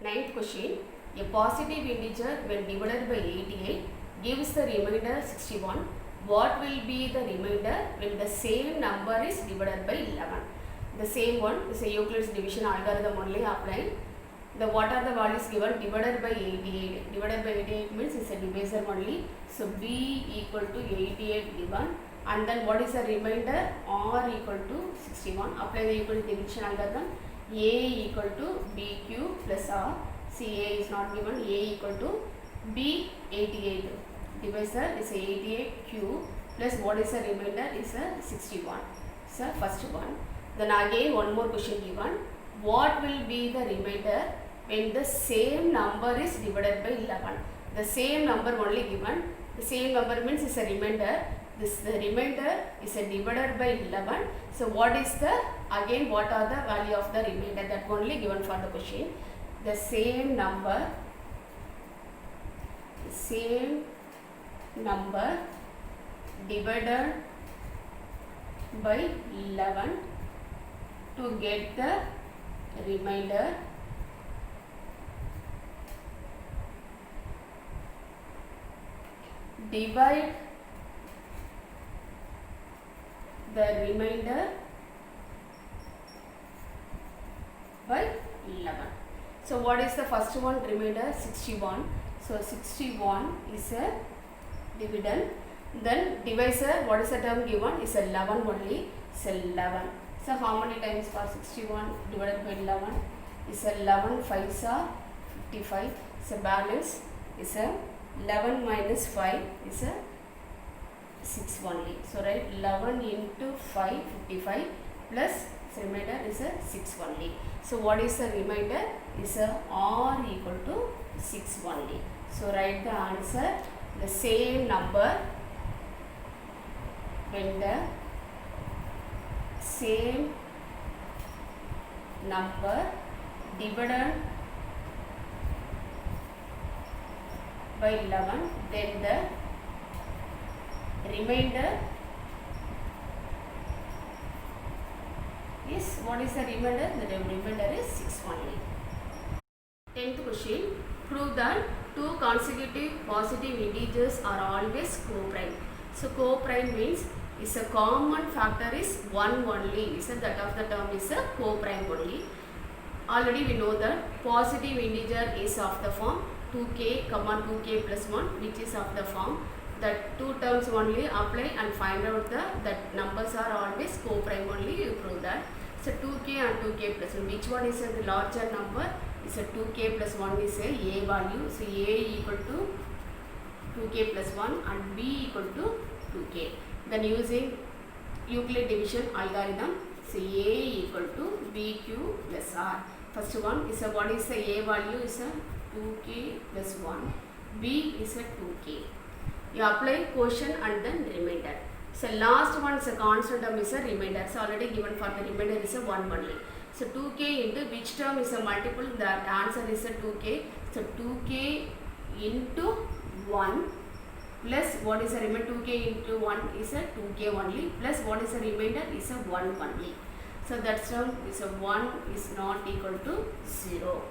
Ninth question. A positive integer when divided by 88 gives the remainder 61. What will be the remainder when the same number is divided by 11? The same one is a Euclid's division algorithm only applied. What are the values given? Divided by 88. Divided by 88 means it's a divisor only. So b equal to 88 given. And then what is the remainder? R equal to 61. Apply the Euclid's division algorithm. A equal to bq plus r. See, a is not given. A equal to b 88. Divisor is 88q plus what is the remainder is a 61. So first one. Then again one more question given. What will be the remainder when the same number is divided by 11? The same number only given. The same number means is a remainder. The remainder is a divided by 11. So what is the, again what are the value of the remainder? That only given for the question. The same number divided by 11 to get the remainder. Divide the remainder by 11. So what is the first one? Remainder 61. So 61 is a dividend. Then divisor, what is the term given? Is 11 only. So 11. So how many times for 61 divided by 11? Is 11 5s are 55. So balance is 11 minus 5 is 6 only. So write 11 into 5 55 plus remainder is 6 only. So what is the remainder? Is r equal to 6 only. So write the answer. The same number when the same number divided by 11, then the remainder is, what is the remainder? The remainder is 6 only. 10th question. Prove that two consecutive positive integers are always co-prime. So co-prime means is a common factor is 1 only. So that of the term is a co-prime only. Already we know that positive integer is of the form 2k, 2k plus 1, which is of the form that two terms only apply and find out that numbers are always co-prime only. You prove that. So 2k and 2k plus 1. Which one is the larger number? Is a 2k plus 1 is a value. So a equal to 2k plus 1 and b equal to 2k. Then using Euclid division algorithm, so a equal to bq plus r. First one is what is the a value? Is a 2k plus 1. B is a 2k. You apply quotient and then remainder. So last one is a constant term is a remainder. So already given for the remainder is a 1 only. So 2k into which term is a multiple? The answer is a 2k. So 2k into 1 plus what is the remainder? 2k into 1 is a 2k only plus what is the remainder? Is a 1 only. So that term is a 1 is not equal to 0.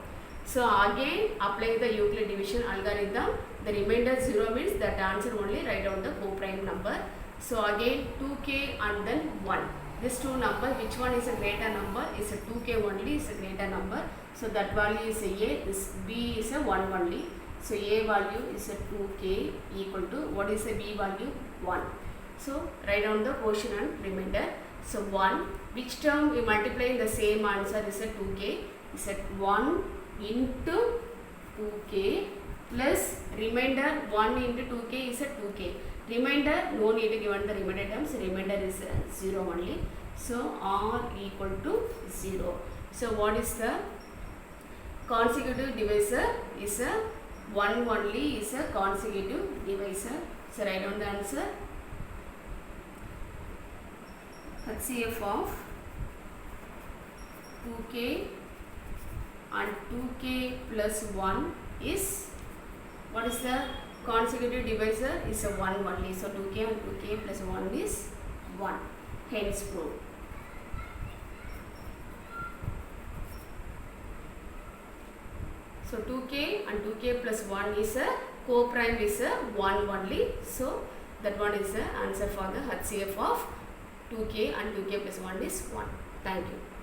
So again apply the Euclid division algorithm. The remainder 0 means that answer only, write down the co-prime number. So again 2k and then 1. This two number, which one is a greater number? Is a 2k only is a greater number. So that value is a this b is a 1 only. So a value is a 2k equal to, what is the b value? 1. So write down the quotient and remainder. So 1, which term we multiply in the same answer is a 2k. Is at 1 into 2k plus remainder 1 into 2k is a 2k. Remainder, no need to given the remainder terms, remainder is 0 only. So r equal to 0. So what is the consecutive divisor? Is a 1 only is a consecutive divisor. So write down the answer. HCF of 2k and 2k plus 1 is, what is the consecutive divisor? Is a 1 only. So 2k and 2k plus 1 is 1. Hence proved. So 2k and 2k plus 1 is a co-prime is a 1 only. So that one is the answer for the HCF of 2k and 2k plus 1 is 1. Thank you.